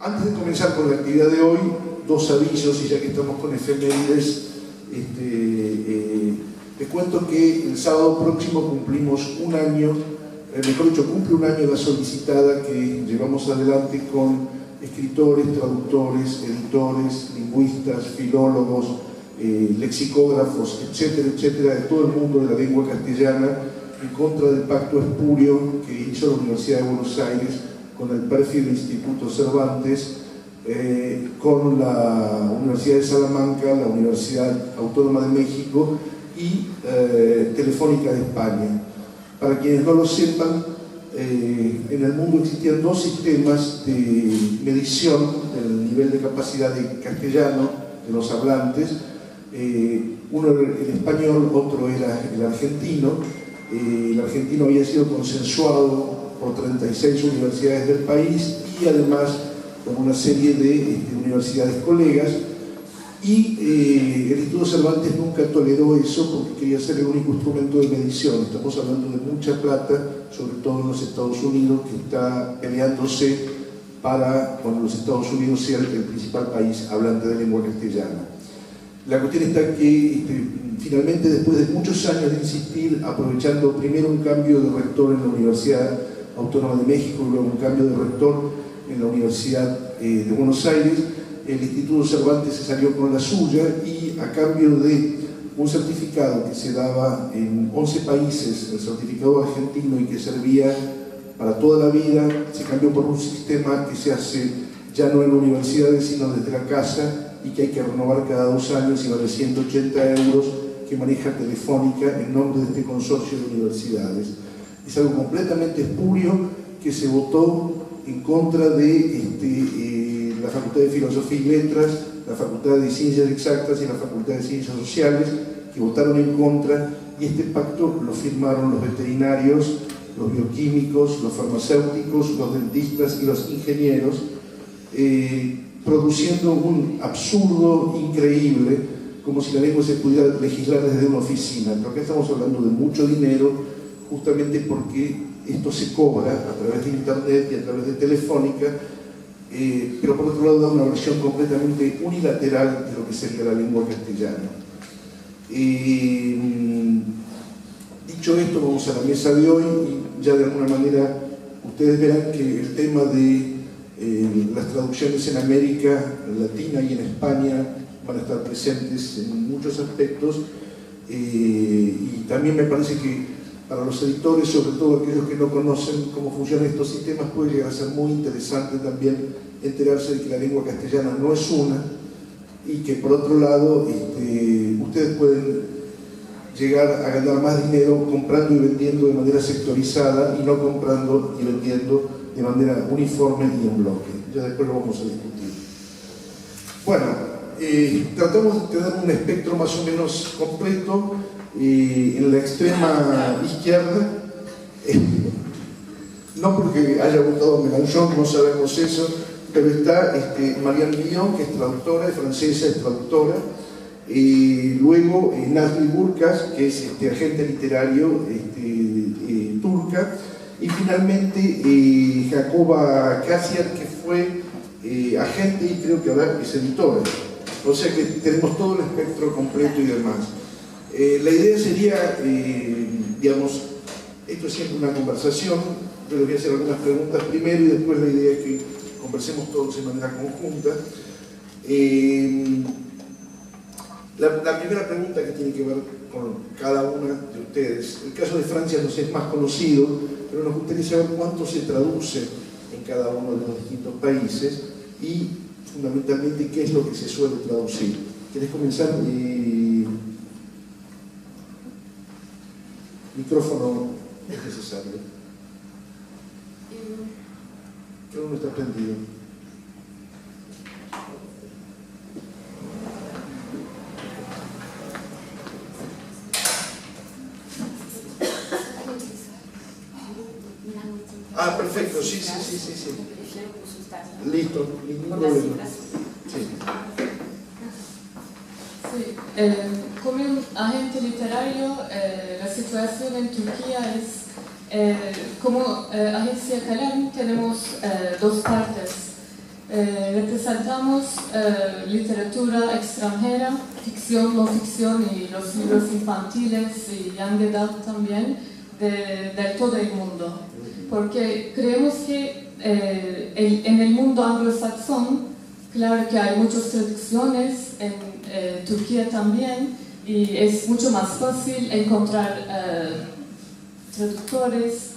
Antes de comenzar con la actividad de hoy, dos avisos, y ya que estamos con efemérides, te cuento que el sábado próximo cumplimos un año, mejor dicho, cumple un año la solicitada que llevamos adelante con escritores, traductores, editores, lingüistas, filólogos, lexicógrafos, etcétera, etcétera, de todo el mundo de la lengua castellana, en contra del pacto espurio que hizo la Universidad de Buenos Aires con el pérfido Instituto Cervantes, con la Universidad de Salamanca, la Universidad Autónoma de México y Telefónica de España. Para quienes no lo sepan, en el mundo existían dos sistemas de medición del nivel de capacidad de castellano de los hablantes. Uno era el español, otro era el argentino. El argentino había sido consensuado por 36 universidades del país y además con una serie de universidades colegas, y el Instituto Cervantes nunca toleró eso porque quería ser el único instrumento de medición. Estamos hablando de mucha plata, sobre todo en los Estados Unidos, que está peleándose para, cuando los Estados Unidos sea el principal país hablante de lengua castellana. La cuestión está que finalmente, después de muchos años de insistir, aprovechando primero un cambio de rector en la Universidad Autónoma de México y luego un cambio de rector en la Universidad de Buenos Aires, el Instituto Cervantes se salió con la suya y, a cambio de un certificado que se daba en 11 países, el certificado argentino, y que servía para toda la vida, se cambió por un sistema que se hace ya no en universidades sino desde la casa, y que hay que renovar cada 2 años y vale 180 euros, que maneja Telefónica en nombre de este consorcio de universidades. Es algo completamente espurio que se votó en contra de la Facultad de Filosofía y Letras, la Facultad de Ciencias Exactas y la Facultad de Ciencias Sociales, que votaron en contra, y este pacto lo firmaron los veterinarios, los bioquímicos, los farmacéuticos, los dentistas y los ingenieros, produciendo un absurdo increíble, como si la lengua se pudiera legislar desde una oficina. Pero acá estamos hablando de mucho dinero, justamente porque esto se cobra a través de Internet y a través de Telefónica, pero por otro lado da una versión completamente unilateral de lo que sería la lengua castellana. Dicho esto, vamos a la mesa de hoy, y ya de alguna manera ustedes verán que el tema de las traducciones en América Latina y en España van a estar presentes en muchos aspectos, y también me parece que para los editores, sobre todo aquellos que no conocen cómo funcionan estos sistemas, puede llegar a ser muy interesante también enterarse de que la lengua castellana no es una, y que por otro lado ustedes pueden llegar a ganar más dinero comprando y vendiendo de manera sectorizada y no comprando y vendiendo de manera uniforme y en bloque. Ya después lo vamos a discutir. Bueno, tratamos de tener un espectro más o menos completo. En la extrema izquierda, no porque haya votado Mélenchon, no sabemos eso, pero está Marianne Guillon, que es traductora, es francesa, es traductora. Luego Nazli Burkas, que es agente literario turca. Y finalmente Jacoba Kasiar, que fue agente y creo que ahora es editora. O sea que tenemos todo el espectro completo y demás. La idea sería, digamos, esto es siempre una conversación, yo les voy a hacer algunas preguntas primero y después la idea es que conversemos todos de manera conjunta. La primera pregunta que tiene que ver con cada una de ustedes. El caso de Francia nos es más conocido, pero nos gustaría saber cuánto se traduce en cada uno de los distintos países y fundamentalmente qué es lo que se suele traducir. ¿Querés comenzar? Micrófono es necesario. Creo que no está prendido. Ah, perfecto, sí. Listo, ningún problema. Sí. Sí, como agente literario, la situación en Turquía es, como agencia Kalem tenemos dos partes. Representamos literatura extranjera, ficción, no ficción y los libros infantiles y young adult también de todo el mundo. Porque creemos que en el mundo anglosajón, claro que hay muchas traducciones, en Turquía también, y es mucho más fácil encontrar traductores.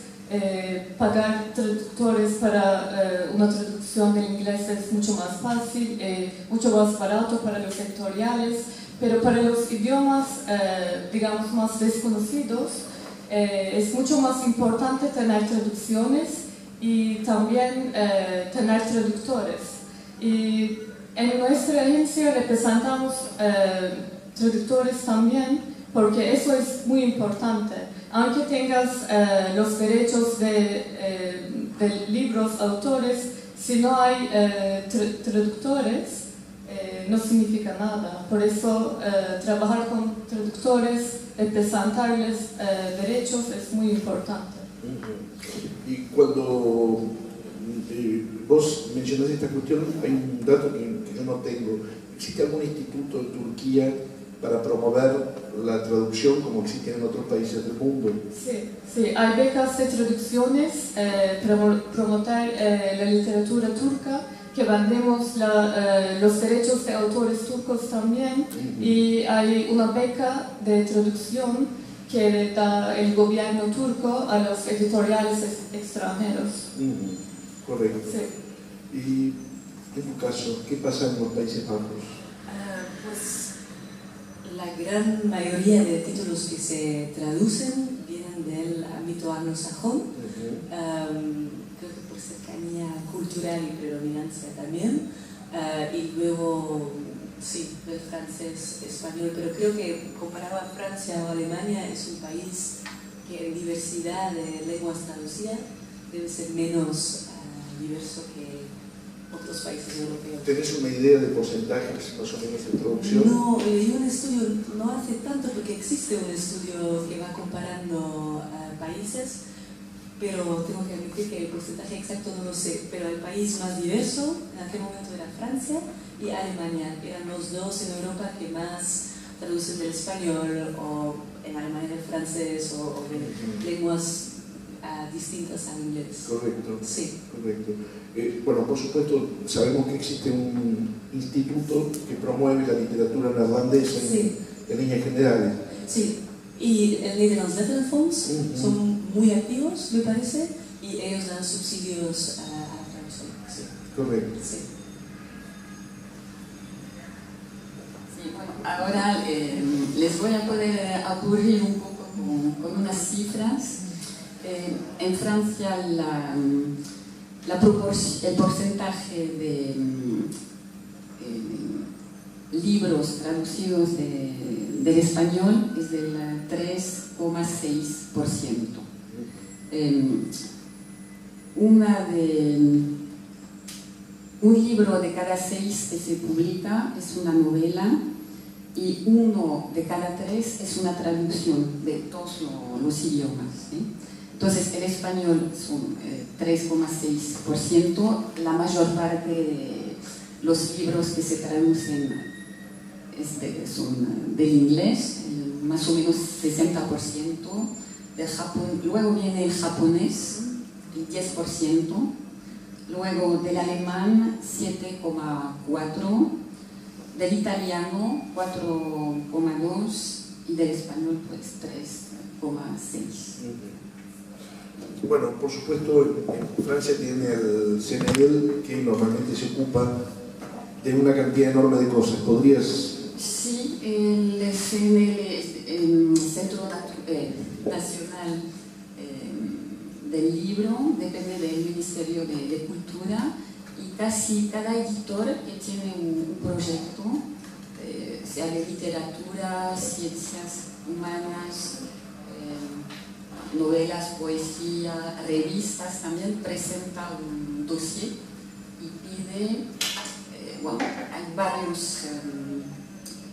Pagar traductores para una traducción del inglés es mucho más fácil, mucho más barato para los editoriales, pero para los idiomas, digamos, más desconocidos, es mucho más importante tener traducciones y también tener traductores. Y en nuestra agencia representamos traductores también, porque eso es muy importante. Aunque tengas los derechos de libros, autores, si no hay traductores, no significa nada. Por eso trabajar con traductores, presentarles derechos es muy importante. Y cuando vos mencionás esta cuestión, hay un dato que yo no tengo. ¿Existe algún instituto en Turquía para promover la traducción como existe en otros países del mundo? Sí, hay becas de traducciones para promover la literatura turca, que vendemos los derechos de autores turcos también, y hay una beca de traducción que da el gobierno turco a los editoriales extranjeros. Correcto. Sí. Y en tu caso, ¿qué pasa en los Países Bajos? Pues la gran mayoría de títulos que se traducen vienen del ámbito anglosajón, creo que por cercanía cultural y predominancia también, y luego sí, el francés, español, pero creo que comparado a Francia o Alemania es un país que en diversidad de lenguas traducidas debe ser menos diverso que otros países europeos. ¿Tenés una idea de porcentajes más o menos de traducción? No, leí un estudio no hace tanto, porque existe un estudio que va comparando países, pero tengo que admitir que el porcentaje exacto no lo sé, pero el país más diverso en aquel momento era Francia y Alemania, eran los dos en Europa que más traducen del español, o en Alemania del francés, o de lenguas distintas al inglés. Correcto. Sí. Correcto. Bueno, por supuesto, sabemos que existe un instituto que promueve la literatura neerlandesa en líneas generales. Sí, y el Nederlands Letterenfonds son muy activos, me parece, y ellos dan subsidios a la traducción. Sí. Correcto. Sí. Sí, bueno, ahora les voy a poder aburrir un poco con unas cifras. En Francia el porcentaje de libros traducidos del español es del 3,6%. Un libro de cada 6 que se publica es una novela, y 1 de cada 3 es una traducción de todos los idiomas, ¿sí? Entonces, el español son 3,6%, la mayor parte de los libros que se traducen son del inglés, más o menos 60%, del Japón, luego viene el japonés, el 10%, luego del alemán 7,4%, del italiano 4,2% y del español pues 3,6%. Bueno, por supuesto, en Francia tiene el CNL, que normalmente se ocupa de una cantidad enorme de cosas. ¿Podrías...? Sí, el CNL es el Centro Nacional del Libro, depende del Ministerio de Cultura, y casi cada editor que tiene un proyecto, sea de literatura, ciencias humanas, novelas, poesía, revistas, también presenta un dossier y pide, bueno, hay varios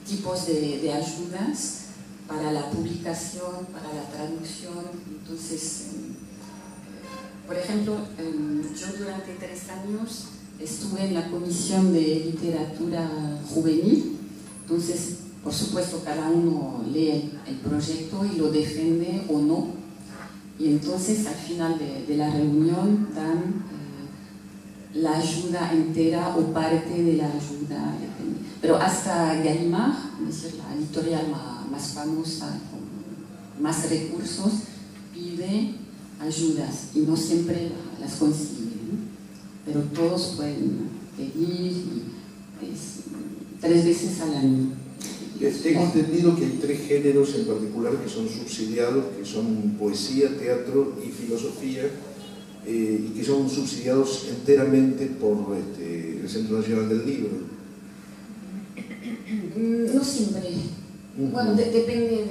tipos de ayudas para la publicación, para la traducción. Entonces, por ejemplo, yo durante 3 años estuve en la comisión de literatura juvenil, entonces por supuesto cada uno lee el proyecto y lo defiende o no, y entonces al final de la reunión dan la ayuda entera o parte de la ayuda, pero hasta Gallimard, es decir, la editorial más famosa, con más recursos, pide ayudas y no siempre las consigue, pero todos pueden pedir 3 veces al año. Tengo entendido que hay 3 géneros en particular que son subsidiados, que son poesía, teatro y filosofía, y que son subsidiados enteramente por el Centro Nacional del Libro. No siempre. Bueno, depende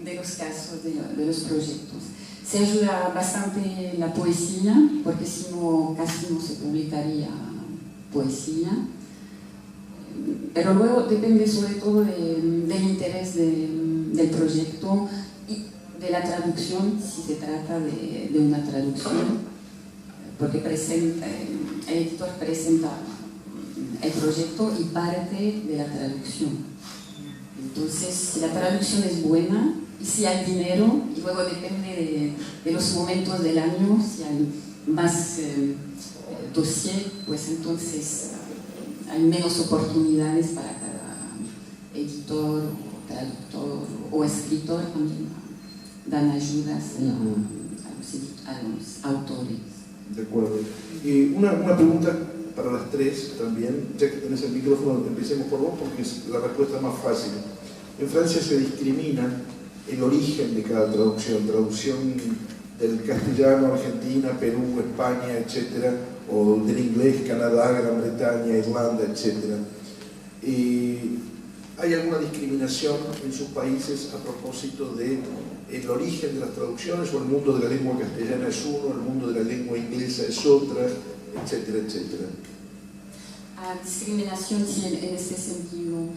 de los casos, de los proyectos. Se ayuda bastante la poesía, porque si no, casi no se publicaría poesía. Pero luego depende sobre todo del interés del proyecto y de la traducción, si se trata de una traducción, porque el editor presenta el proyecto y parte de la traducción. Entonces, si la traducción es buena y si hay dinero, y luego depende de los momentos del año, si hay más dossier, pues entonces hay menos oportunidades para cada editor, o traductor o escritor, también dan ayudas a los autores. De acuerdo. Una pregunta para las 3 también, ya que tenés el micrófono, empecemos por vos porque es la respuesta más fácil. En Francia se discrimina el origen de cada traducción del castellano a Argentina, Perú, España, etcétera, o del inglés, Canadá, Gran Bretaña, Irlanda, etcétera. ¿Hay alguna discriminación en sus países a propósito del origen de las traducciones, o el mundo de la lengua castellana es uno, el mundo de la lengua inglesa es otra, etcétera, etcétera? Discriminación, sí, en este sentido.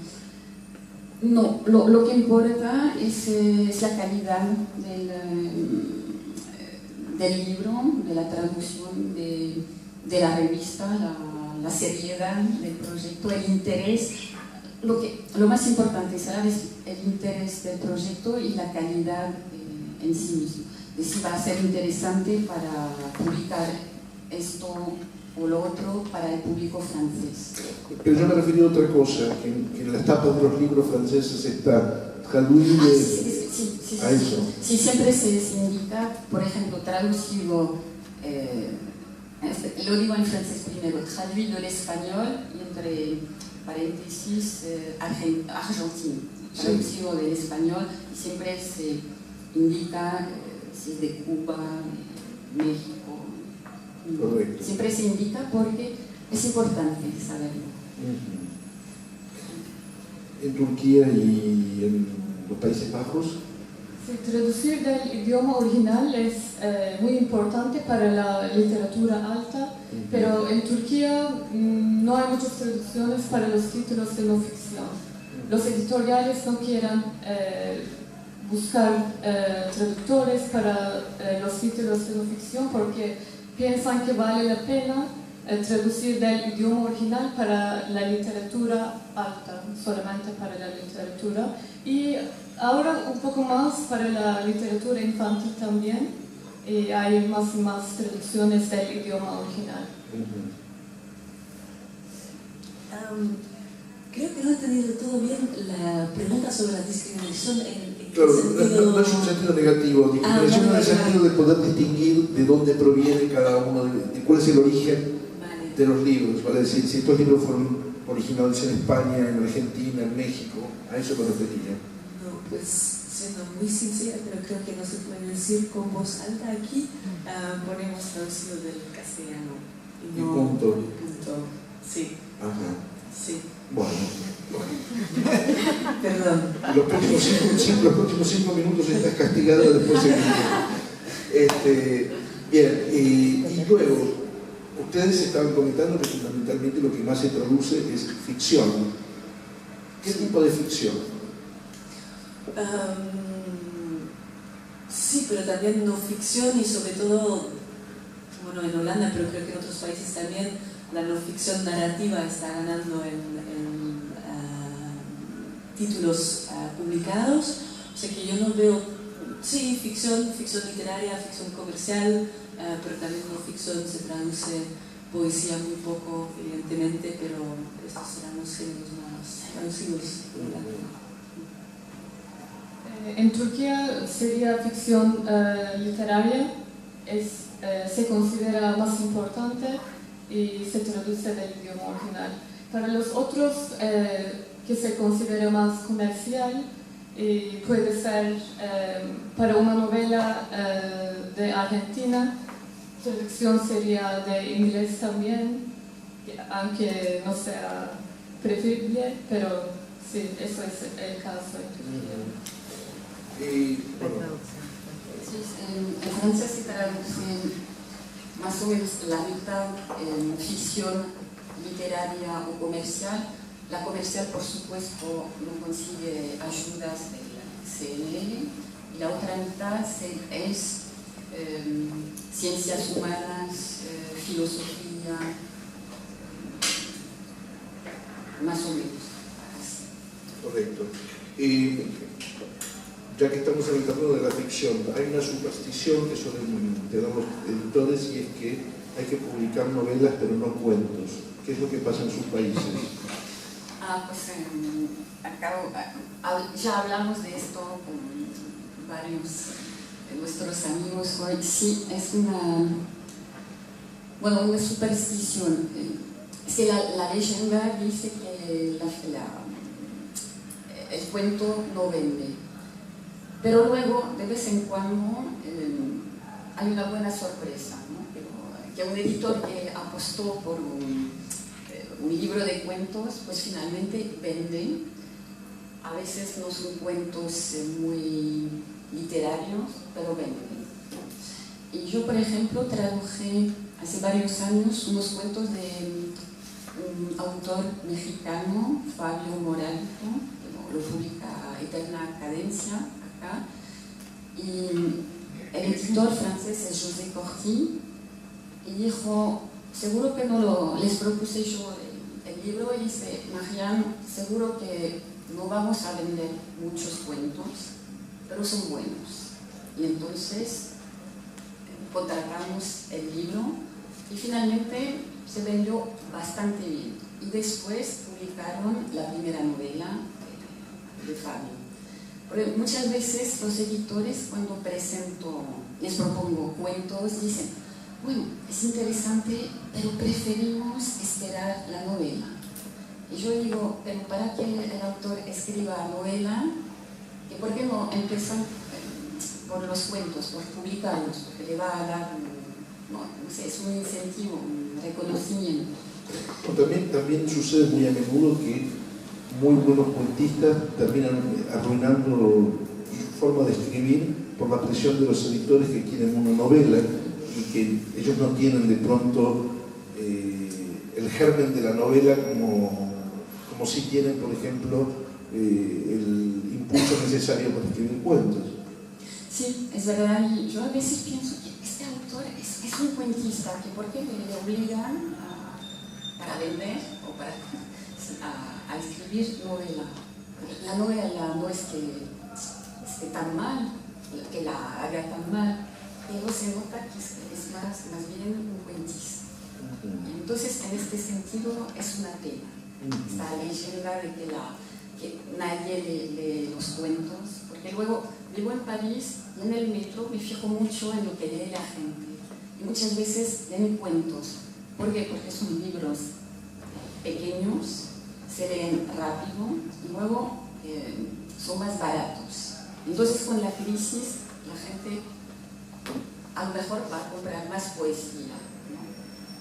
No, lo que importa es la calidad del libro, de la traducción, de la revista, la seriedad del proyecto, el interés. Lo más importante, ¿sabes? El interés del proyecto y la calidad en sí mismo. De si va a ser interesante para publicar esto o lo otro para el público francés. Pero yo me refería a otra cosa, que en las tapas de los libros franceses está traducido a eso. Sí, siempre se indica, por ejemplo, traducido, lo digo en francés primero, traducido del español y entre paréntesis argentino, traducido del español, y siempre se indica si es de Cuba, México. Correcto. Siempre se indica porque es importante saberlo. ¿En Turquía y en los Países Bajos? Sí, traducir del idioma original es muy importante para la literatura alta, pero en Turquía no hay muchas traducciones para los títulos de no ficción. Los editoriales no quieren buscar traductores para los títulos de no ficción porque piensan que vale la pena traducir del idioma original para la literatura alta, solamente para la literatura, y ahora un poco más para la literatura infantil también, y hay más y más traducciones del idioma original. Creo que no he entendido todo bien la pregunta sobre la discriminación en Claro, sentido... no es un sentido negativo, discriminación en el sentido de poder distinguir de dónde proviene cada uno, de cuál es el origen de los libros, vale decir, si estos libros fueron originados en España, en Argentina, en México, a eso me refería. No, pues siendo muy sincera, pero creo que no se puede decir con voz alta aquí, ponemos traducido del castellano. Y punto. Punto, sí. Ajá. Sí. Bueno. Perdón. Los próximos 5 minutos estás castigada, después bien, y luego, ustedes estaban comentando que fundamentalmente lo que más se traduce es ficción. ¿Qué tipo de ficción? Sí, pero también no ficción y sobre todo, bueno, en Holanda, pero creo que en otros países también, la no ficción narrativa está ganando en títulos publicados, o sea que yo no veo, sí, ficción literaria, ficción comercial, pero también no ficción, se traduce poesía muy poco, evidentemente, pero estos serán los géneros más traducidos. En Turquía sería ficción literaria, se considera más importante y se traduce del idioma original. Para los otros, que se considera más comercial, puede ser para una novela de Argentina, traducción sería de inglés también, aunque no sea preferible, pero sí, eso es el caso en Turquía. Sí, en francés se traduce más o menos la mitad en ficción literaria o comercial. La comercial, por supuesto, no consigue ayudas del CNL, y la otra mitad es ciencias humanas, filosofía, más o menos. Correcto. Ya que estamos en el terreno de la ficción, hay una superstición que suelen tener los editores, y es que hay que publicar novelas pero no cuentos. ¿Qué es lo que pasa en sus países? Ya hablamos de esto con varios de nuestros amigos hoy. Sí, es una superstición. Es que la leyenda dice que el cuento no vende. Pero luego, de vez en cuando, hay una buena sorpresa, ¿no? Que un editor que apostó por un libro de cuentos, pues finalmente vende. A veces no son cuentos muy literarios, pero venden. Y yo, por ejemplo, traduje hace varios años unos cuentos de un autor mexicano, Fabio Moralito, que lo publica Eterna Cadencia acá, y el editor francés es José Corti, y dijo, seguro que les propuse yo el libro, y dice, Marianne, seguro que no vamos a vender muchos cuentos, pero son buenos. Y entonces contratamos el libro y finalmente se vendió bastante bien. Y después publicaron la primera novela de Fabio. Porque muchas veces los editores, cuando les propongo cuentos, dicen, bueno, es interesante, pero preferimos esperar la novela. Y yo digo, pero para que el autor escriba novela, ¿por qué no empiezan por los cuentos, por publicarlos? Porque le va a dar, no sé, es un incentivo, un reconocimiento. También sucede muy a menudo que muy buenos cuentistas terminan arruinando su forma de escribir por la presión de los editores que quieren una novela y que ellos no tienen de pronto el germen de la novela como si tienen, por ejemplo, el impulso necesario para escribir cuentos. Sí, es verdad. Y yo a veces pienso que este autor es un cuentista, que ¿por qué le obligan para vender o a escribir novela? La novela no es que esté tan mal, que la haga tan mal, pero se nota que es más bien un cuentista. Entonces, en este sentido, es una pena. Esta leyenda de que nadie lee los cuentos, porque luego vivo en París y en el metro me fijo mucho en lo que lee la gente. Y muchas veces leen cuentos. ¿Por qué? Porque son libros pequeños, se leen rápido y luego son más baratos. Entonces, con la crisis, la gente a lo mejor va a comprar más poesía, ¿no?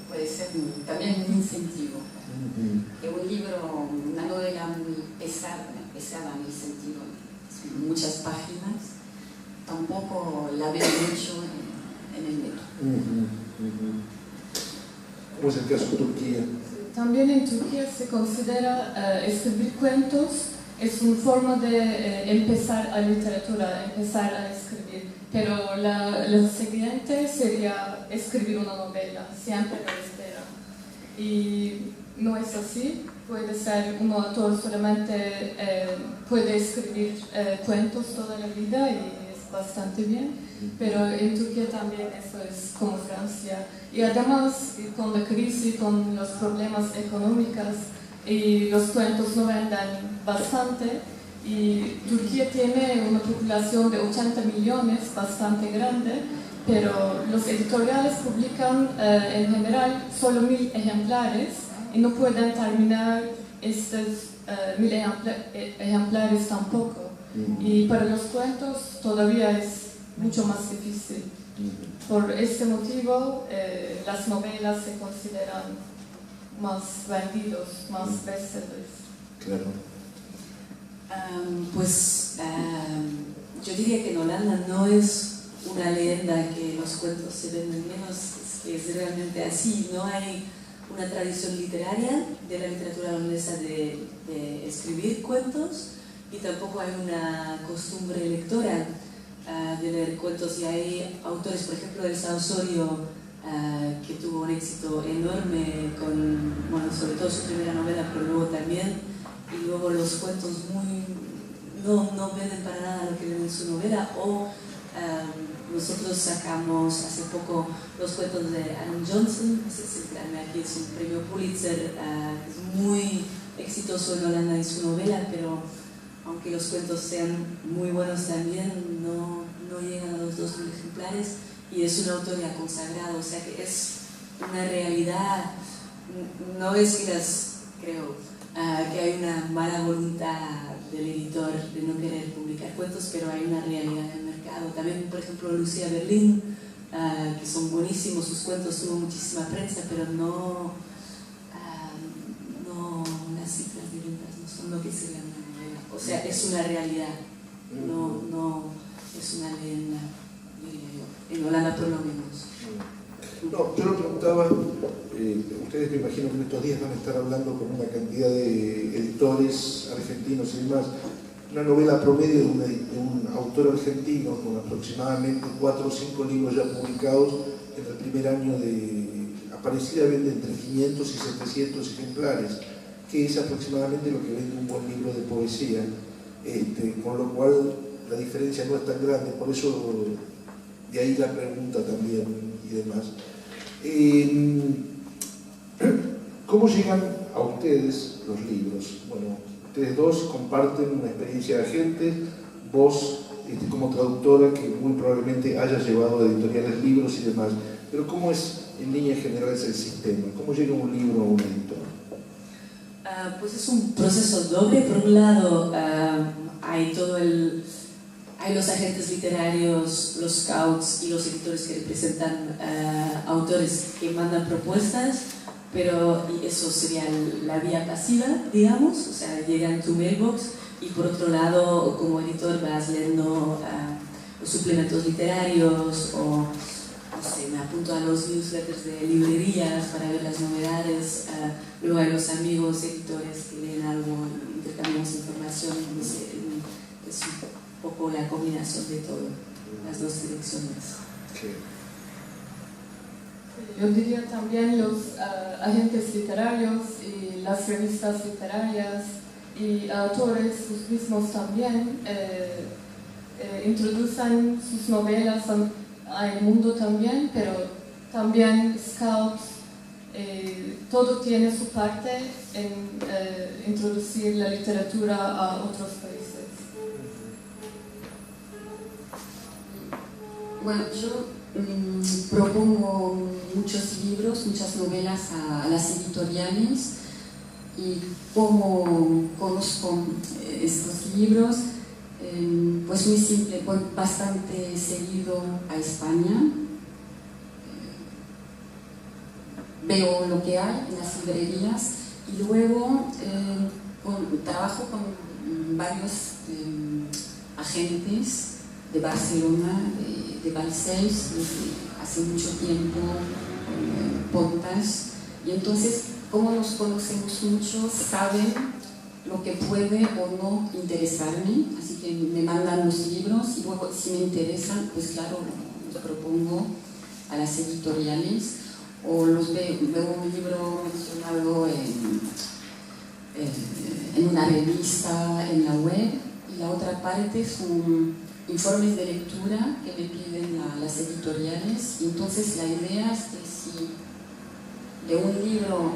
Puede ser también un incentivo. Que un libro, una novela muy pesada en el sentido de muchas páginas, tampoco la veo mucho en el metro. ¿Cómo es el caso de Turquía? También en Turquía se considera escribir cuentos es una forma de empezar a literatura, empezar a escribir, pero la siguiente sería escribir una novela, siempre lo espera. y no es así. Puede ser un autor solamente, puede escribir cuentos toda la vida y es bastante bien, pero en Turquía también eso es como Francia. Y además con la crisis, con los problemas económicos, y los cuentos no venden bastante, y Turquía tiene una población de 80 millones, bastante grande, pero los editoriales publican en general solo 1000 ejemplares y no pueden terminar estos 1000 ejemplares tampoco. Y para los cuentos todavía es mucho más difícil. Por este motivo, las novelas se consideran más vendidos, más bestsellers. Claro. Yo diría que en Holanda no es una leyenda que los cuentos se venden menos, es realmente así. No hay una tradición literaria de la literatura holandesa de escribir cuentos, y tampoco hay una costumbre lectora de leer cuentos. Y hay autores, por ejemplo, Elsa Osorio, que tuvo un éxito enorme con, bueno, sobre todo su primera novela, pero luego también, y luego los cuentos no venden para nada lo que venden en su novela. O nosotros sacamos hace poco los cuentos de Alan Johnson, no sé si aquí es un premio Pulitzer, que es muy exitoso en Holanda en su novela, pero aunque los cuentos sean muy buenos también, no llegan a los 2000 ejemplares, y es un autor ya consagrado, o sea que es una realidad. No es que creo que hay una mala voluntad del editor de no querer publicar cuentos, pero hay una realidad en el mercado. También, por ejemplo, Lucía Berlín, que son buenísimos sus cuentos, tuvo muchísima prensa, pero no las cifras de ventas no son lo que sería una novela. O sea, es una realidad, no es una leyenda, diría yo. En Holanda por lo menos. No, yo lo preguntaba, ustedes me imagino que en estos días van a estar hablando con una cantidad de editores argentinos y demás. Una novela promedio de un autor argentino con aproximadamente 4 o 5 libros ya publicados en el primer año de aparecida vende entre 500 y 700 ejemplares, que es aproximadamente lo que vende un buen libro de poesía, con lo cual la diferencia no es tan grande, por eso de ahí la pregunta también y demás. ¿Cómo llegan a ustedes los libros? Bueno, ustedes dos comparten una experiencia de agente, vos como traductora que muy probablemente haya llevado a editoriales libros y demás, pero ¿cómo es en líneas generales el sistema? ¿Cómo llega un libro a un editor? Pues es un proceso doble. Por un lado, hay los agentes literarios, los scouts y los editores que representan autores que mandan propuestas, pero eso sería la vía pasiva, digamos, o sea, llega en tu mailbox, y por otro lado, como editor vas leyendo los suplementos literarios, o no sé, me apunto a los newsletters de librerías para ver las novedades, luego hay los amigos editores que leen algo, intercambiamos información, no sé, es un poco la combinación de todo, las dos direcciones. Sí. Yo diría también los agentes literarios y las revistas literarias y autores sus mismos también introducen sus novelas al mundo también, pero también scouts, todo tiene su parte en introducir la literatura a otros países. Bueno, yo propongo muchos libros, muchas novelas a las editoriales, y como conozco estos libros, pues muy simple, voy bastante seguido a España, veo lo que hay en las librerías, y luego trabajo con varios agentes de Barcelona, de Balcells, hace mucho tiempo, Pontas, y entonces, como nos conocemos mucho, saben lo que puede o no interesarme, así que me mandan los libros, y luego si me interesan, pues claro, los propongo a las editoriales, o veo un libro mencionado en una revista, en la web, y la otra parte son informes de lectura que me piden las editoriales. Y entonces la idea es que si de un libro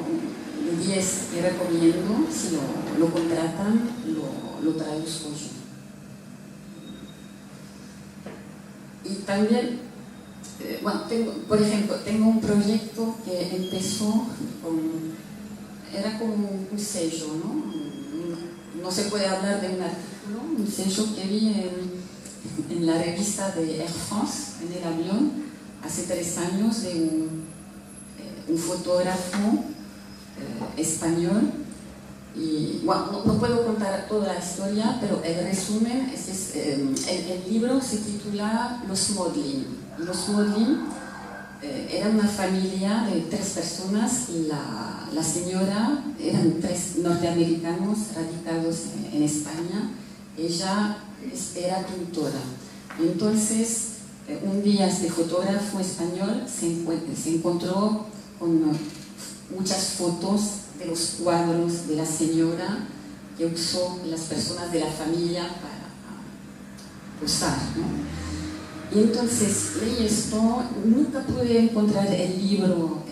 de 10 que recomiendo, si lo contratan, lo traduzco yo. Y también, bueno, por ejemplo, tengo un proyecto que empezó era como un sello, ¿no? No se puede hablar de un artículo, un sello que vi en la revista de Air France, en el avión, hace 3 años, de un fotógrafo español. Y bueno, no puedo contar toda la historia, pero el resumen es el libro se titula Los Modlin. Los Modlin eran una familia de 3 personas y la señora, eran 3 norteamericanos radicados en España. Ella era pintora. Entonces, un día este fotógrafo español se encontró con muchas fotos de los cuadros de la señora que usó las personas de la familia para usar, ¿no? Y entonces leí esto, nunca pude encontrar el libro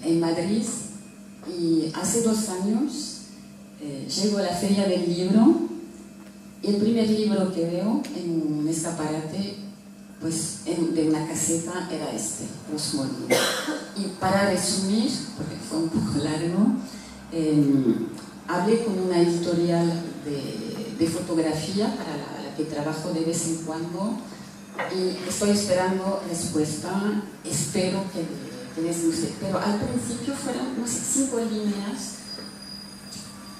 en Madrid, y hace 2 años llego a la feria del libro y el primer libro que veo en un escaparate, pues de una caseta, era este, Los Modlin. Y para resumir, porque fue un poco largo, hablé con una editorial de fotografía para la que trabajo de vez en cuando, y estoy esperando respuesta. Espero que les guste. Pero al principio fueron, no sé, 5 líneas.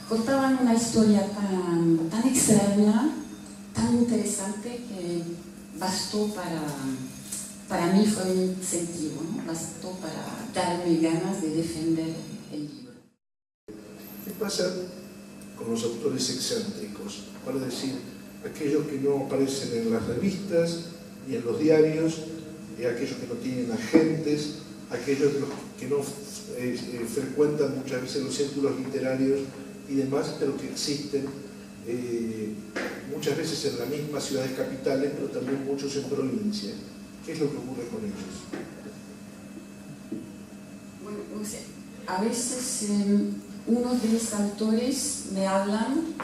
Contaban una historia tan extraña, tan interesante, que bastó para mí, fue un incentivo, ¿no? Bastó para darme ganas de defender el libro. ¿Qué pasa con los autores excéntricos? Para decir, aquellos que no aparecen en las revistas ni en los diarios, aquellos que no tienen agentes, aquellos que no frecuentan muchas veces los círculos literarios y demás, pero que existen muchas veces en las mismas ciudades capitales, pero también muchos en provincia. ¿Qué es lo que ocurre con ellos? Bueno, no sé, a veces unos de mis autores me hablan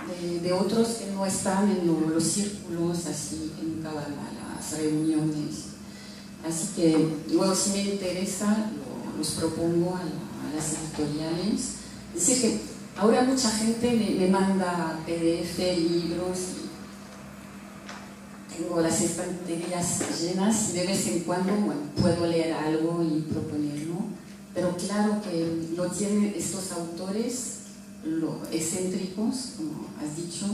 de otros que no están en los círculos, así, que nunca van a las reuniones. Así que luego, si me interesa, los propongo a las editoriales. Es decir, que ahora mucha gente me manda PDF, libros, y tengo las estanterías llenas, y de vez en cuando, bueno, puedo leer algo y proponerlo. Pero claro que lo tienen estos autores, excéntricos, como has dicho,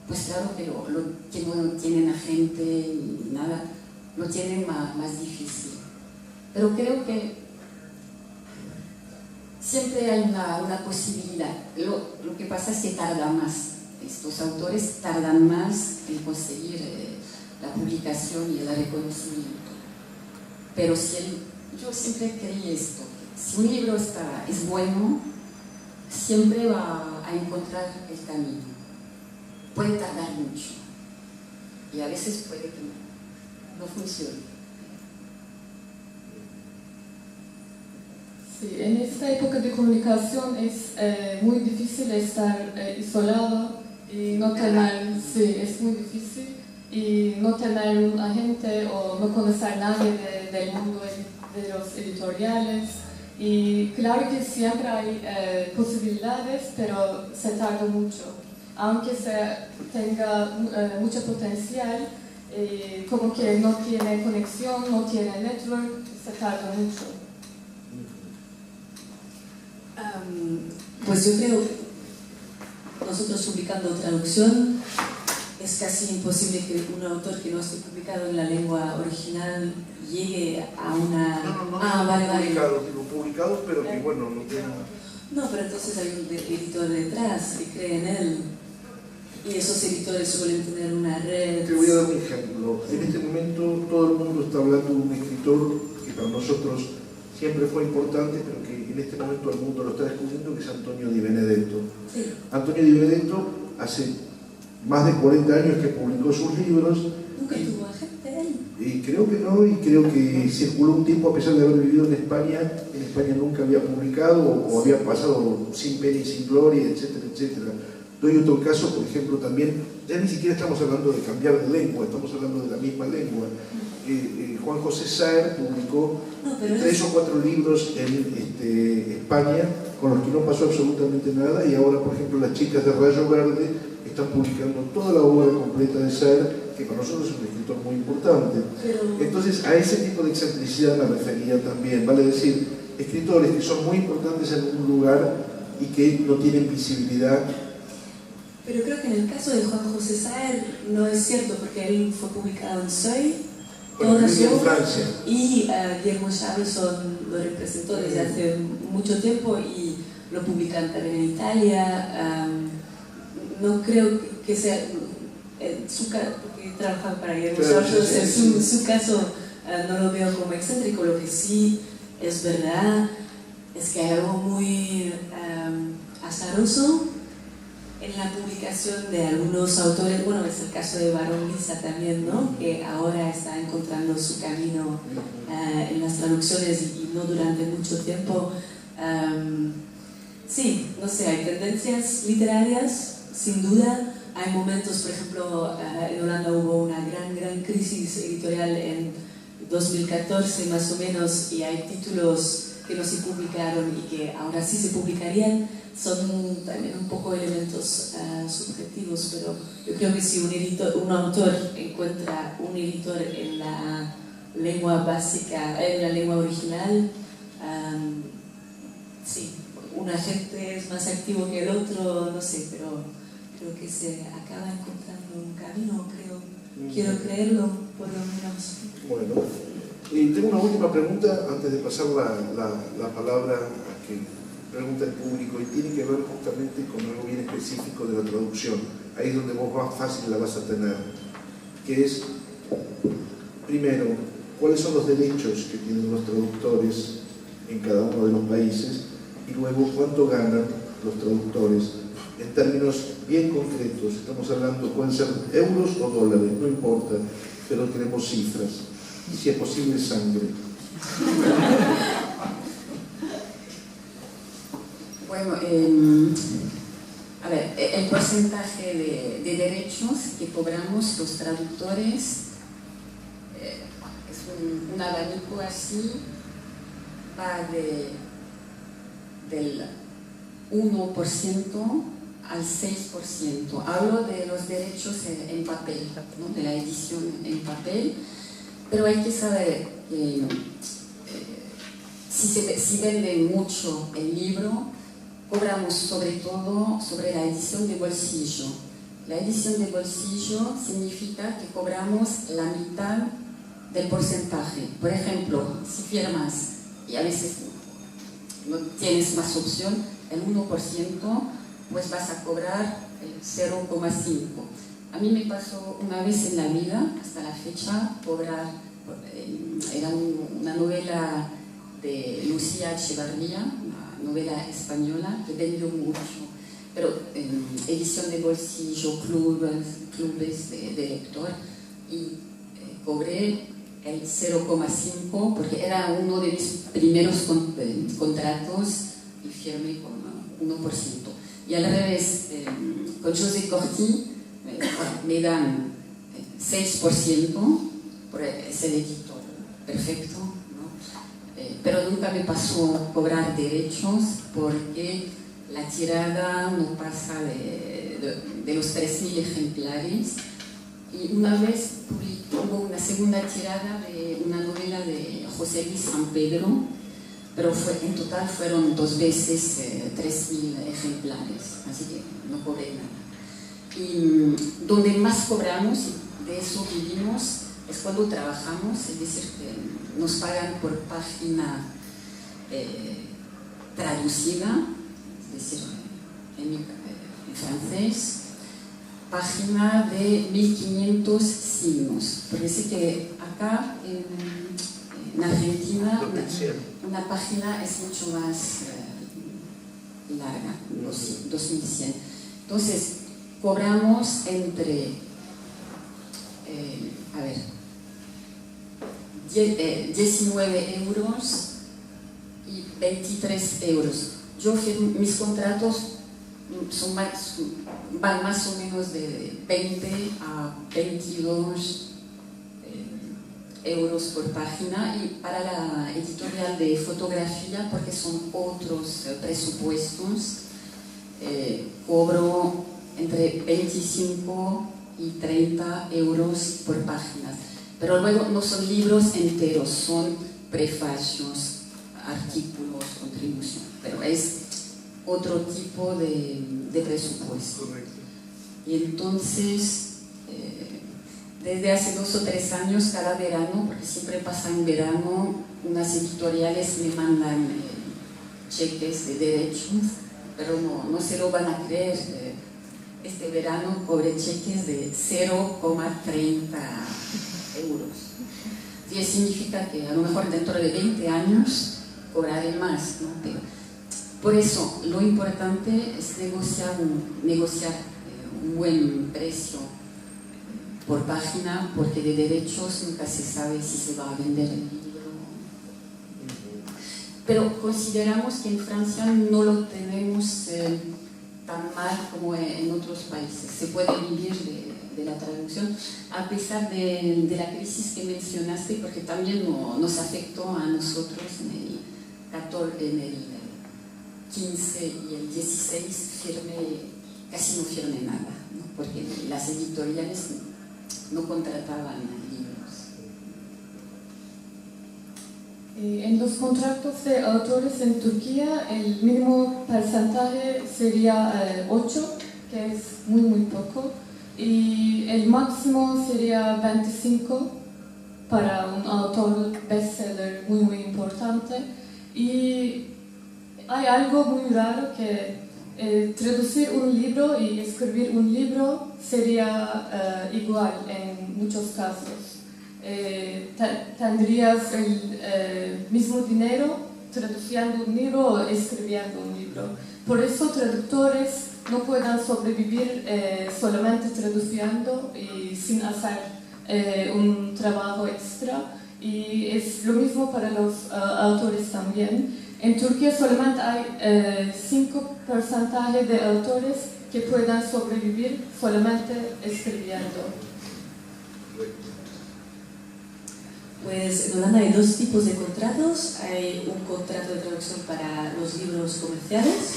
pues claro que no tienen agente ni nada, lo tienen más difícil. Pero creo que siempre hay una posibilidad. Lo que pasa es que tarda más. Estos autores tardan más en conseguir la publicación y el reconocimiento. Pero yo siempre creí esto: si un libro es bueno, siempre va a encontrar el camino. Puede tardar mucho y a veces puede que no funcione. Sí, en esta época de comunicación es muy difícil estar isolado y no tener, sí, es muy difícil, y no tener un agente o no conocer a nadie del mundo de los editoriales. Y claro que siempre hay posibilidades, pero se tarda mucho. Aunque tenga mucho potencial, como que no tiene conexión, no tiene network, se tarda mucho. Pues yo creo, nosotros publicando traducción, es casi imposible que un autor que no esté publicado en la lengua original llegue a una... Publicados, pero que bueno, no tienen... No, pero entonces hay un editor detrás que cree en él, y esos editores suelen tener una red. Te voy a dar un ejemplo. En este momento todo el mundo está hablando de un escritor que para nosotros siempre fue importante, pero que en este momento el mundo lo está descubriendo, que es Antonio Di Benedetto. Sí. Antonio Di Benedetto hace más de 40 años que publicó sus libros. ¿Nunca tuvo agente de él? Y creo que no, y creo que circuló un tiempo, a pesar de haber vivido en España nunca había publicado o había pasado sin pena y sin gloria, etcétera, etcétera. Doy otro caso, por ejemplo, también, ya ni siquiera estamos hablando de cambiar de lengua, estamos hablando de la misma lengua. Juan José Saer publicó 3 o 4 libros en España, con los que no pasó absolutamente nada, y ahora, por ejemplo, las chicas de Rayo Verde están publicando toda la obra completa de Saer, que para nosotros es un escritor muy importante. Entonces, a ese tipo de excentricidad me refería también, vale decir, escritores que son muy importantes en un lugar y que no tienen visibilidad. Pero creo que en el caso de Juan José Saer no es cierto, porque él fue publicado en Seuil, Bueno, en Francia. Y Guillermo Charlson lo representó desde hace mucho tiempo y lo publican también en Italia. No creo que sea su caso, porque he trabajado para Guillermo Charlson, en su caso no lo veo como excéntrico. Lo que sí es verdad es que hay algo muy azaroso en la publicación de algunos autores. Bueno, es el caso de Barón Lisa también, ¿no? Que ahora está encontrando su camino en las traducciones y no durante mucho tiempo. Sí, no sé, hay tendencias literarias, sin duda. Hay momentos, por ejemplo, en Holanda hubo una gran crisis editorial en 2014 más o menos, y hay títulos que no se publicaron y que ahora sí se publicarían. Son también un poco elementos subjetivos, pero yo creo que si un autor encuentra un editor en la lengua básica, en la lengua original, sí, un agente es más activo que el otro, no sé, pero creo que se acaba encontrando un camino, quiero creerlo, por lo menos. Bueno, tengo una última pregunta antes de pasar la palabra a que pregunta el público, y tiene que ver justamente con algo bien específico de la traducción. Ahí es donde vos más fácil la vas a tener, que es, primero, cuáles son los derechos que tienen los traductores en cada uno de los países, y luego cuánto ganan los traductores en términos bien concretos. Estamos hablando, pueden ser euros o dólares, no importa, pero queremos cifras, y si es posible sangre. Bueno, a ver, el porcentaje de derechos que cobramos los traductores es un abanico así, va del 1% al 6%. Hablo de los derechos en papel, ¿no? De la edición en papel, pero hay que saber que si vende mucho el libro, cobramos sobre todo sobre la edición de bolsillo. La edición de bolsillo significa que cobramos la mitad del porcentaje. Por ejemplo, si firmas y a veces no tienes más opción, el 1%, pues vas a cobrar el 0,5%. A mí me pasó una vez en la vida, hasta la fecha, cobrar, era una novela de Lucía Echevarría, una novela española que vendió mucho, pero edición de bolsillo, clubes de lector, y cobré el 0,5 porque era uno de mis primeros contratos y firmé con 1%. Y al revés, con José Corti me dan 6% por ser editor perfecto, ¿no? Pero nunca me pasó cobrar derechos porque la tirada no pasa de los 3.000 ejemplares. Y una vez hubo una segunda tirada de una novela de José Luis San Pedro, pero en total fueron 2 veces 3.000 ejemplares, así que no cobré nada. Y donde más cobramos, y de eso vivimos, es cuando trabajamos, es decir, que nos pagan por página traducida, es decir, en francés, página de 1500 signos, porque sé que acá en en Argentina Lo pensé. una página es mucho más larga, 2100. Entonces, cobramos entre, 19 euros y 23 euros. Mis contratos van más o menos de 20 a 22 euros por página, y para la editorial de fotografía, porque son otros presupuestos, cobro entre 25 y 30 euros por página. Pero luego no son libros enteros, son prefacios, artículos, contribución, pero es otro tipo de presupuesto. Correcto. Y entonces, desde hace 2 o 3 años, cada verano, porque siempre pasa en verano, unas editoriales me mandan cheques de derechos, pero no se lo van a creer. Este verano cobré cheques de 0,30 euros. Y significa que a lo mejor dentro de 20 años cobraré más, ¿no? Pero por eso lo importante es negociar un buen precio por página, porque de derechos nunca se sabe si se va a vender el libro. Pero consideramos que en Francia no lo tenemos tan mal como en otros países. Se puede vivir de la traducción, a pesar de la crisis que mencionaste, porque también nos afectó a nosotros en el 15 y el 16 casi no firmé nada, ¿no? Porque las editoriales no contrataban libros. En los contratos de autores en Turquía, el mínimo porcentaje sería 8, que es muy poco, y el máximo sería 25 para un autor bestseller muy importante. Y hay algo muy raro que traducir un libro y escribir un libro sería igual en muchos casos. Tendrías el mismo dinero traduciendo un libro o escribiendo un libro. Por eso traductores no pueden sobrevivir solamente traduciendo y sin hacer un trabajo extra. Y es lo mismo para los autores también. En Turquía solamente hay 5% de autores que puedan sobrevivir solamente escribiendo. Pues en Holanda hay 2 tipos de contratos. Hay un contrato de traducción para los libros comerciales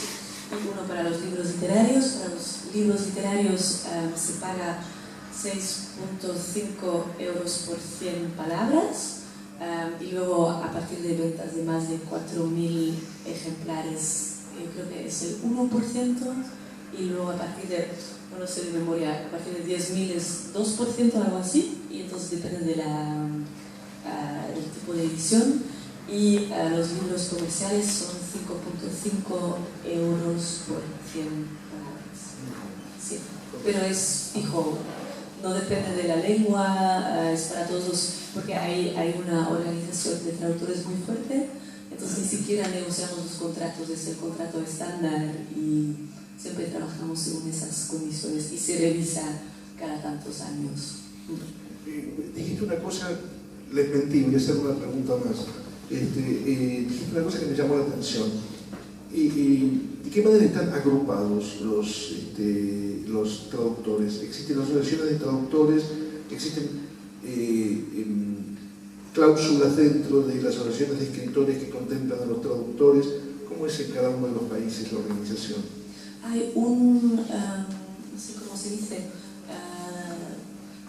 y uno para los libros literarios. Para los libros literarios se paga 6,5 euros por 100 palabras. Y luego a partir de ventas de más de 4.000 ejemplares, creo que es el 1%, y luego a partir de, no lo sé de memoria, a partir de 10.000 es 2%, algo así, y entonces depende del tipo de edición. Y los libros comerciales son 5,5 euros por 100 palabras. Sí, pero es fijo. No depende de la lengua, es para todos, porque hay una organización de traductores muy fuerte, entonces ni siquiera negociamos los contratos, es el contrato estándar y siempre trabajamos según esas condiciones y se revisa cada tantos años. Dijiste una cosa, les mentí, voy a hacer una pregunta más. Dijiste una cosa que me llamó la atención. ¿De qué manera están agrupados los traductores? ¿Existen asociaciones de traductores? ¿Existen cláusulas dentro de las asociaciones de escritores que contemplan a los traductores? ¿Cómo es en cada uno de los países la organización? Hay no sé cómo se dice,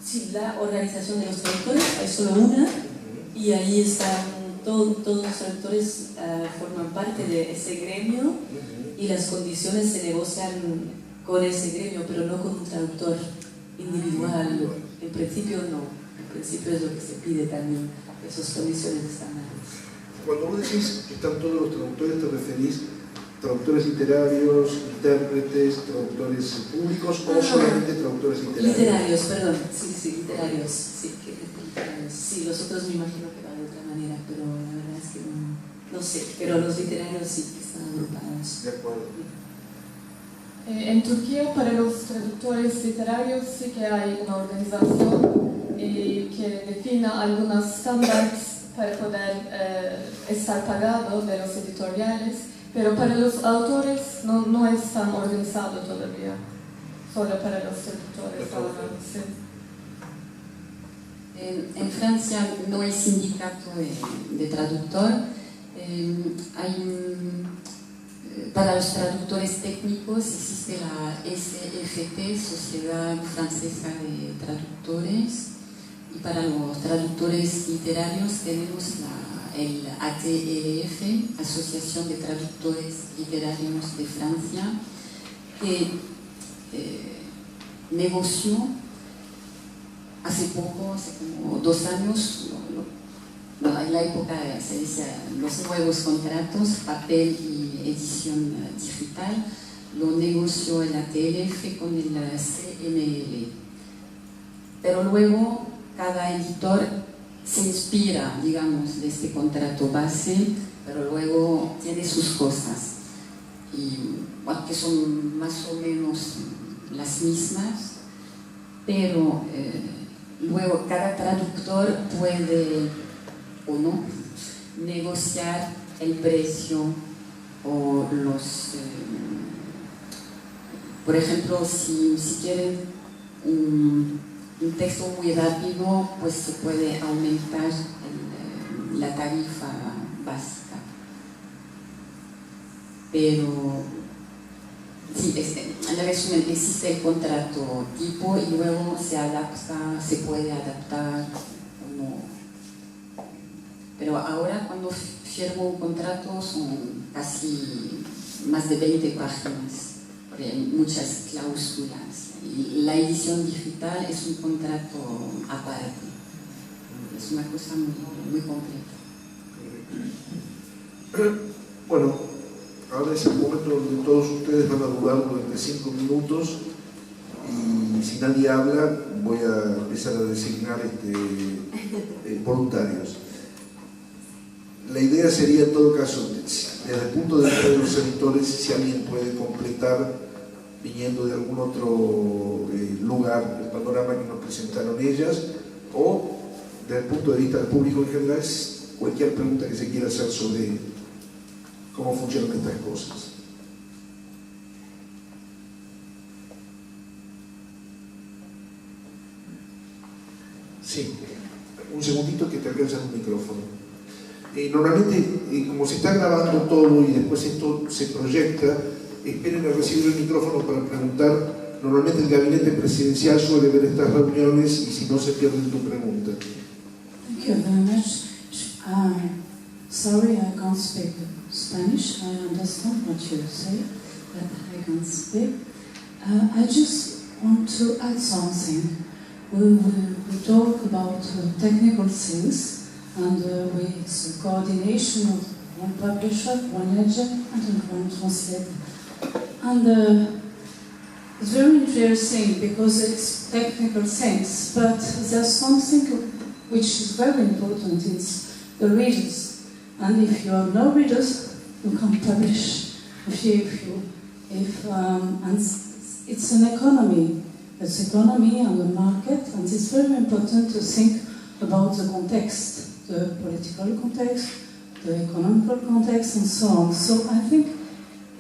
sí, la organización de los traductores, hay solo una, y ahí están todos los traductores forman parte de ese gremio y las condiciones se negocian con ese gremio, pero no con un traductor individual. En principio no, en principio es lo que se pide también, esas condiciones estándares. Cuando vos decís que están todos los traductores, te referís traductores literarios, intérpretes, traductores públicos o solamente traductores literarios? Literarios, perdón, sí, literarios, sí, literarios. Sí, los otros me imagino que van de otra manera, pero la verdad es que no sé, pero los literarios sí que están agrupados. De acuerdo. En Turquía, para los traductores literarios sí que hay una organización que defina algunos estándares para poder estar pagado de los editoriales, pero para los autores no es tan organizado todavía, solo para los traductores ahora. Sí. En Francia no hay sindicato de traductor. Para los traductores técnicos existe la SFT, Sociedad Francesa de Traductores, y para los traductores literarios tenemos el ATLF, Asociación de Traductores Literarios de Francia, que negoció hace poco, hace como 2 años, en la época se dice los nuevos contratos, papel y edición digital, lo negoció el ATLF con el CNL. Pero luego cada editor se inspira, digamos, de este contrato base, pero luego tiene sus cosas, y bueno, que son más o menos las mismas, pero luego cada traductor puede o no negociar el precio o los por ejemplo, si quieren un texto muy rápido, pues se puede aumentar la tarifa básica, pero sí, en resumen existe el contrato tipo y luego se adapta, se puede adaptar o no. Pero ahora cuando firmo un contrato son casi más de 20 páginas, porque hay muchas cláusulas. Y la edición digital es un contrato aparte. Es una cosa muy completa. Bueno, ahora es el momento donde todos ustedes van a durar durante 5 minutos y si nadie habla voy a empezar a designar voluntarios. La idea sería en todo caso, desde el punto de vista de los editores, si alguien puede completar viniendo de algún otro lugar el panorama que nos presentaron ellas, o desde el punto de vista del público en general, cualquier pregunta que se quiera hacer sobre cómo funcionan estas cosas. Sí, un segundito que te alcanza un micrófono. Normalmente, como se está grabando todo y después esto se proyecta, esperen a recibir el micrófono para preguntar. Normalmente el gabinete presidencial suele ver estas reuniones y si no se pierden tu pregunta. Thank you very much. Sorry, I can't speak Spanish. I understand what you say, but I can't speak. I just want to add something. We talk about technical things, and it's a coordination of one publisher, one agent, and one translator. And it's very interesting because it's technical things, but there's something which is very important, it's the readers. And if you have no readers, you can't publish. And it's an economy. It's economy and the market, and it's very important to think about the context, the political context, the economical context, and so on. So I think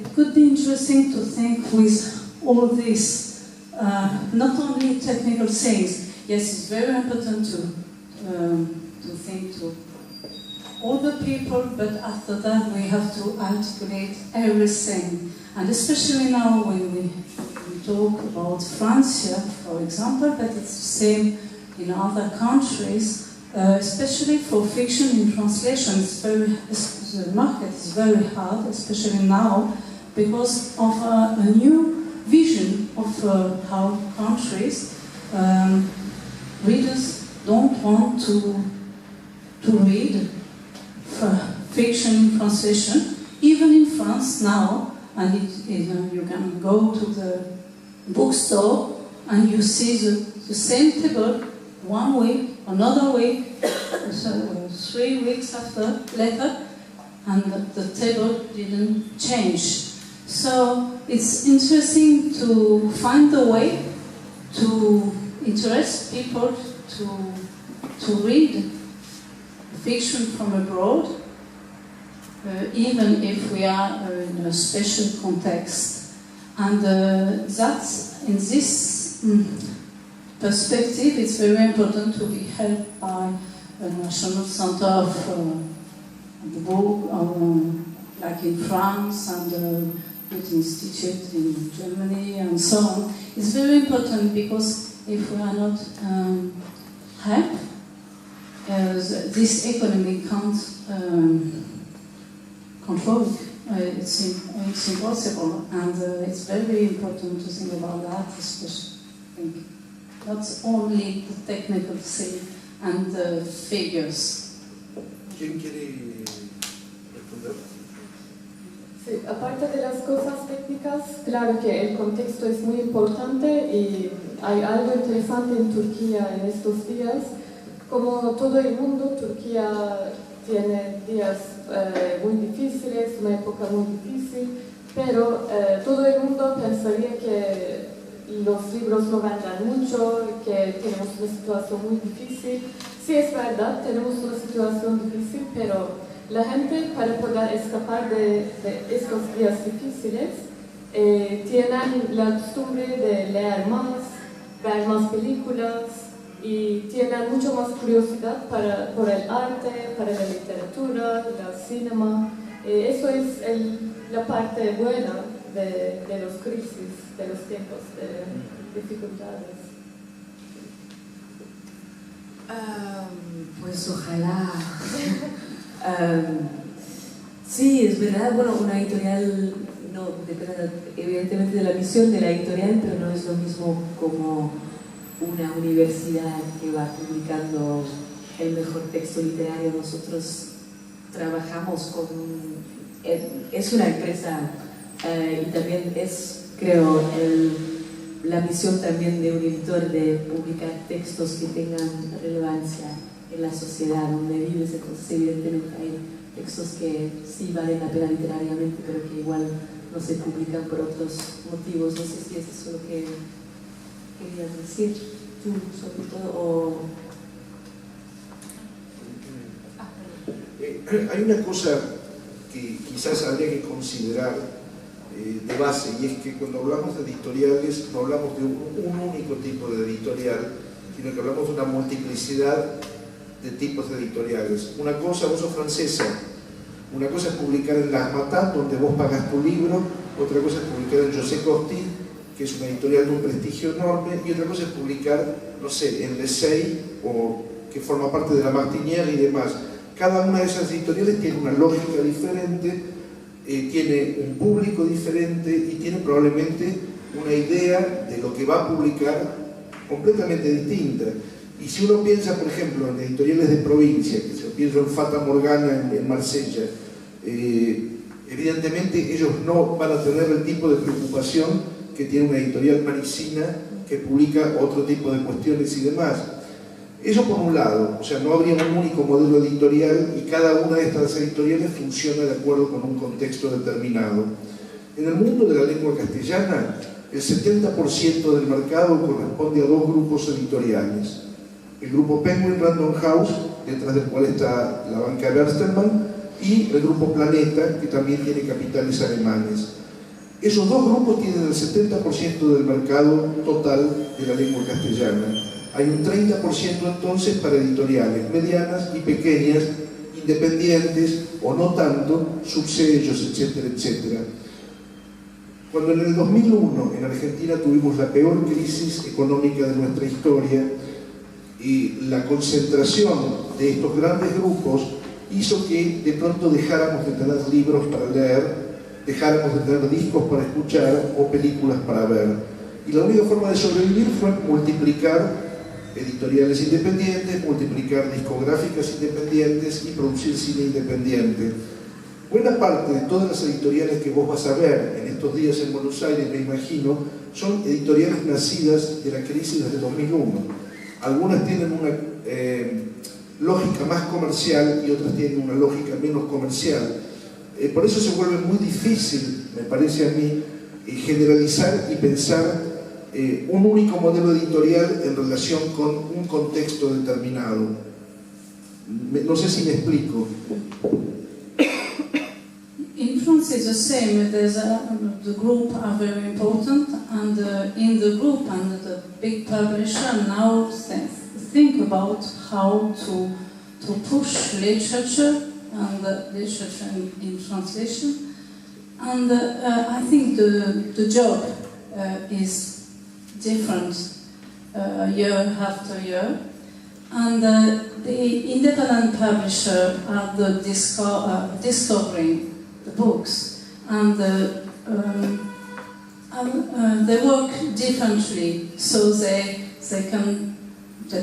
it could be interesting to think with all this, not only technical things. Yes, it's very important to think to all the people, but after that we have to articulate everything. And especially now when we talk about France here, for example, but it's the same in other countries, especially for fiction in translation. The market is very hard, especially now, because of a new vision of how countries, readers don't want to read fiction in translation, even in France now, and you can go to the bookstore and you see the same table 1 week, another week, 3 weeks later, and the table didn't change. So it's interesting to find a way to interest people to read fiction from abroad, even if we are in a special context. And that's, in this perspective, it's very important to be helped by a National Center of the Book, like in France, and the Goethe Institute in Germany, and so on. It's very important because if we are not helped, this economy can't control it. It's impossible, and it's very important to think about that, especially. Not only the technical thing and the figures. ¿Quién quiere responder? Sí, aparte de las cosas técnicas, claro que el contexto es muy importante y hay algo interesante en Turquía en estos días. Como todo el mundo, Turquía tiene días muy difíciles, una época muy difícil, pero todo el mundo pensaría que los libros no vendan mucho, que tenemos una situación muy difícil. Sí, es verdad, tenemos una situación difícil, pero la gente, para poder escapar de estos días difíciles, tienen la costumbre de leer más, ver más películas y tienen mucho más curiosidad por el arte, para la literatura, el cinema. Eso es la parte buena de los crisis, de los tiempos de dificultades. Pues ojalá. Sí, es verdad, bueno, una editorial no depende evidentemente de la misión de la editorial, pero no es lo mismo como una universidad que va publicando el mejor texto literario. Nosotros trabajamos con es una empresa y también es, creo, la misión también de un editor de publicar textos que tengan relevancia en la sociedad donde vives. Entonces evidentemente hay textos que sí valen la pena literariamente, pero que igual no se publican por otros motivos. No sé si es eso lo que querías decir tú, sobre todo, Hay una cosa que quizás habría que considerar de base, y es que cuando hablamos de editoriales no hablamos de un único tipo de editorial, sino que hablamos de una multiplicidad de tipos de editoriales. Una cosa, vos sos francesa, una cosa es publicar en Las Matas, donde vos pagás tu libro, otra cosa es publicar en José Costi, que es una editorial de un prestigio enorme, y otra cosa es publicar, no sé, en L'Essai, o que forma parte de la Martinière y demás. Cada una de esas editoriales tiene una lógica diferente, tiene un público diferente y tiene probablemente una idea de lo que va a publicar completamente distinta. Y si uno piensa, por ejemplo, en editoriales de provincia, que se piensa en Fata Morgana en Marsella, evidentemente ellos no van a tener el tipo de preocupación que tiene una editorial parisina que publica otro tipo de cuestiones y demás. Eso por un lado, o sea, no habría un único modelo editorial y cada una de estas editoriales funciona de acuerdo con un contexto determinado. En el mundo de la lengua castellana, el 70% del mercado corresponde a dos grupos editoriales. El grupo Penguin Random House, detrás del cual está la banca Bertelsmann, y el grupo Planeta, que también tiene capitales alemanes. Esos dos grupos tienen el 70% del mercado total de la lengua castellana. Hay un 30% entonces para editoriales medianas y pequeñas, independientes o no tanto, subsellos, etcétera, etcétera. Cuando en el 2001 en Argentina tuvimos la peor crisis económica de nuestra historia, y la concentración de estos grandes grupos hizo que de pronto dejáramos de tener libros para leer, dejáramos de tener discos para escuchar o películas para ver. Y la única forma de sobrevivir fue multiplicar editoriales independientes, multiplicar discográficas independientes y producir cine independiente. Buena parte de todas las editoriales que vos vas a ver en estos días en Buenos Aires, me imagino, son editoriales nacidas de la crisis desde 2001. Algunas tienen una lógica más comercial y otras tienen una lógica menos comercial. Por eso se vuelve muy difícil, me parece a mí, generalizar y pensar un único modelo editorial en relación con un contexto determinado. No sé si me explico. In France it's the same. The group are very important, and in the group and the big publisher now think about how to push literature and literature in translation. And I think the job is different year after year. And the independent publisher are discovering the books, and they work differently, so they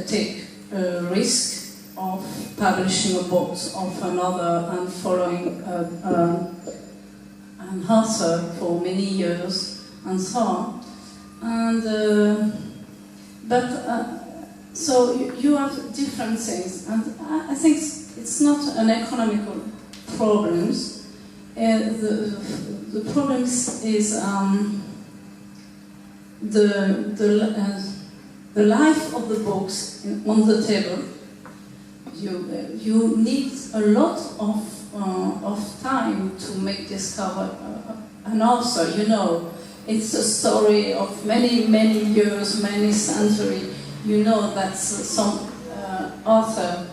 take a risk of publishing a book of another and following an author for many years and so on. And so you have different things, and I think it's not an economical problems. The problems is the life of the books on the table. You need a lot of time to discover an author. You know, it's a story of many years, many centuries. You know that some author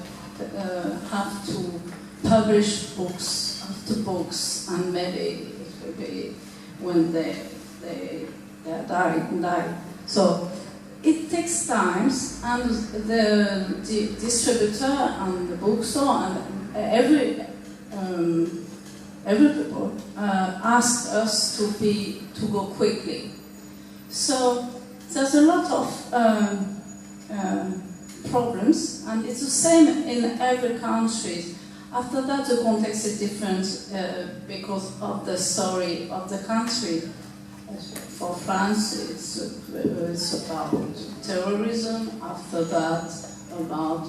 have to publish books after books, and maybe it will be when they die. So it takes time, and the distributor and the bookstore and every people ask us to go quickly. So there's a lot of problems, and it's the same in every country. After that, the context is different because of the story of the country. For France, it's about terrorism. After that, about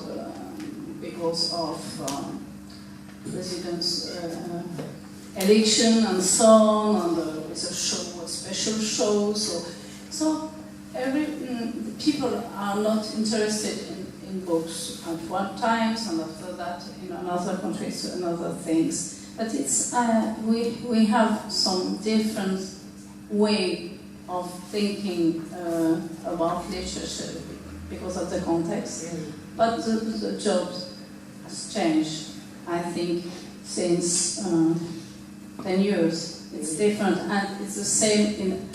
because of president's election and so on. And it's a special show. So every people are not interested in books at one time, and after that in another countries another things. But it's we have some different way of thinking about literature because of the context. But the job has changed, I think, since 10 years. It's different, and it's the same in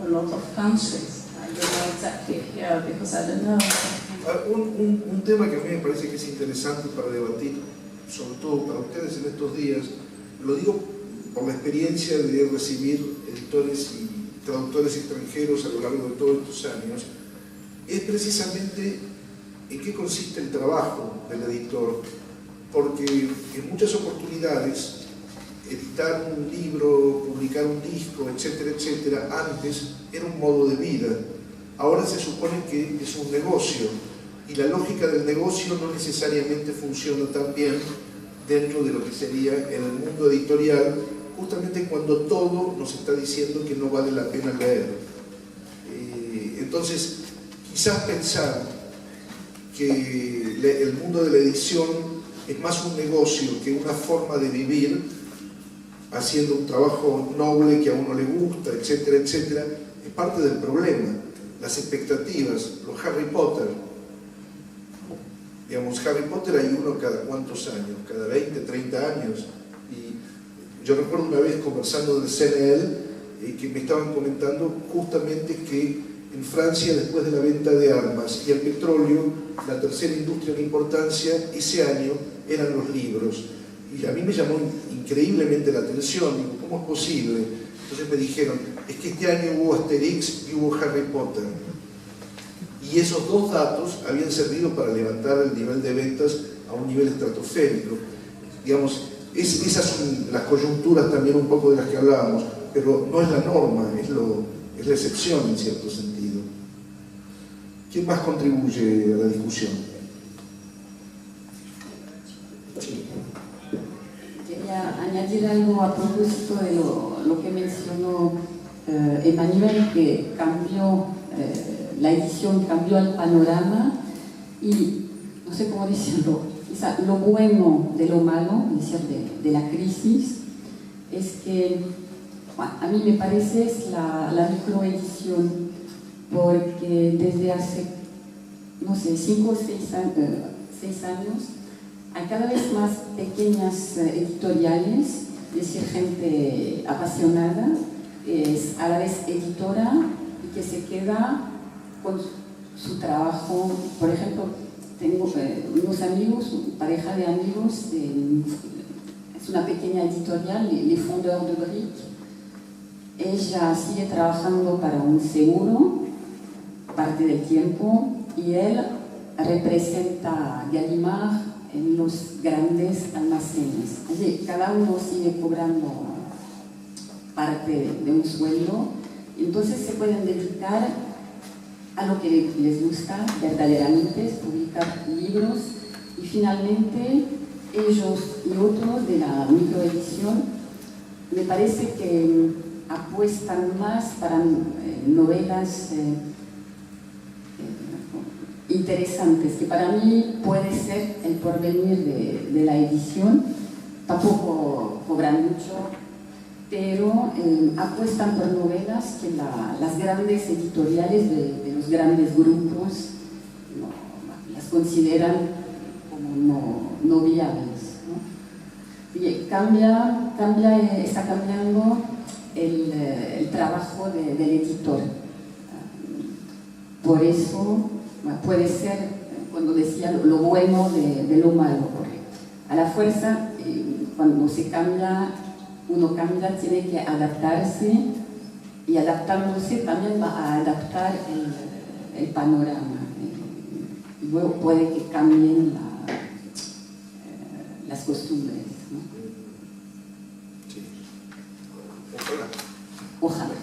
a lot of countries. I don't know exactly here because I don't know. Un tema que a mí me parece que es interesante para debatir, sobre todo para ustedes en estos días, lo digo por la experiencia de recibir editores y traductores extranjeros a lo largo de todos estos años, es precisamente en qué consiste el trabajo del editor, porque en muchas oportunidades editar un libro, publicar un disco, etcétera, etcétera, antes era un modo de vida. Ahora se supone que es un negocio, y la lógica del negocio no necesariamente funciona tan bien dentro de lo que sería en el mundo editorial, justamente cuando todo nos está diciendo que no vale la pena leer. Entonces, quizás pensar que el mundo de la edición es más un negocio que una forma de vivir, haciendo un trabajo noble que a uno le gusta, etcétera, etcétera, es parte del problema. Las expectativas, los Harry Potter, digamos, Harry Potter hay uno cada cuántos años, cada 20, 30 años, y yo recuerdo una vez conversando del CNL que me estaban comentando justamente que en Francia, después de la venta de armas y el petróleo, la tercera industria de importancia ese año eran los libros, y a mí me llamó increíblemente la atención. Digo, ¿cómo es posible? Entonces me dijeron, es que este año hubo Asterix y hubo Harry Potter. Y esos dos datos habían servido para levantar el nivel de ventas a un nivel estratosférico. Digamos, esas son las coyunturas también un poco de las que hablábamos, pero no es la norma, es la excepción en cierto sentido. ¿Quién más contribuye a la discusión? Sí. Quería añadir algo a propósito de lo que mencionó Emmanuel, que cambió la edición, cambió el panorama y, no sé cómo decirlo, quizá lo bueno de lo malo, es decir, de la crisis, es que bueno, a mí me parece es la microedición, porque desde hace, no sé, 5 o 6 años, hay cada vez más pequeñas editoriales, es decir, gente apasionada, es a la vez editora y que se queda con su trabajo. Por ejemplo, tengo unos amigos, una pareja de amigos, es una pequeña editorial, Les Fondeurs de Briques. Ella sigue trabajando para un seguro parte del tiempo y él representa a Gallimard en los grandes almacenes. Así, cada uno sigue cobrando parte de un sueldo, entonces se pueden dedicar a lo que les gusta verdaderamente, publicar libros, y finalmente ellos y otros de la microedición me parece que apuestan más para novelas interesantes, que para mí puede ser el porvenir de la edición. Tampoco cobran mucho, pero apuestan por novelas que las grandes editoriales de los grandes grupos las consideran como no viables, ¿no? Y está cambiando el trabajo del editor. Por eso puede ser, cuando decía lo bueno de lo malo, porque a la fuerza, cuando se cambia, uno cambia, tiene que adaptarse, y adaptándose también va a adaptar el panorama. Y luego puede que cambien las costumbres, ¿no? Sí. Ojalá.